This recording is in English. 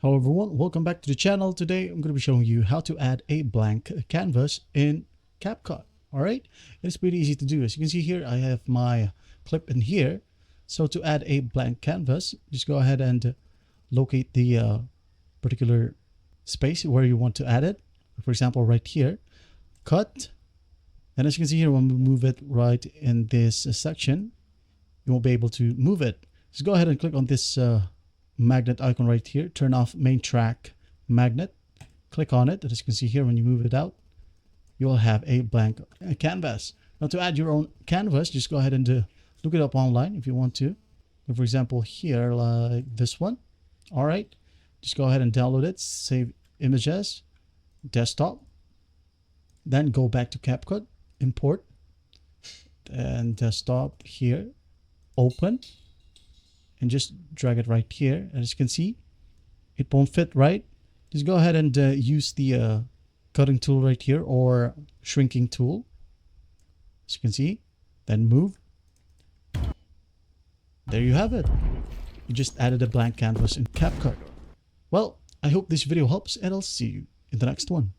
Hello everyone, welcome back to the channel. Today I'm going to be showing you how to add a blank canvas in CapCut. Alright, it's pretty easy to do. As you can see here, I have my clip in here. So to add a blank canvas, just go ahead and locate the particular space where you want to add it. For example, right here, cut. And as you can see here, when we move it right in this section, you won't be able to move it. Just go ahead and click on this magnet icon right here. Turn off main track magnet. Click on it. As you can see here, when you move it out, you'll have a blank canvas. Now to add your own canvas, just go ahead and look it up online if you want to. For example, here, like this one. All right. Just go ahead and download it. Save images, desktop. Then go back to CapCut, import, and desktop here, open. And just drag it right here. As you can see, it won't fit right. Just go ahead and use the cutting tool right here or shrinking tool. As you can see, then move. There you have it. You just added a blank canvas in CapCut. Well, I hope this video helps and I'll see you in the next one.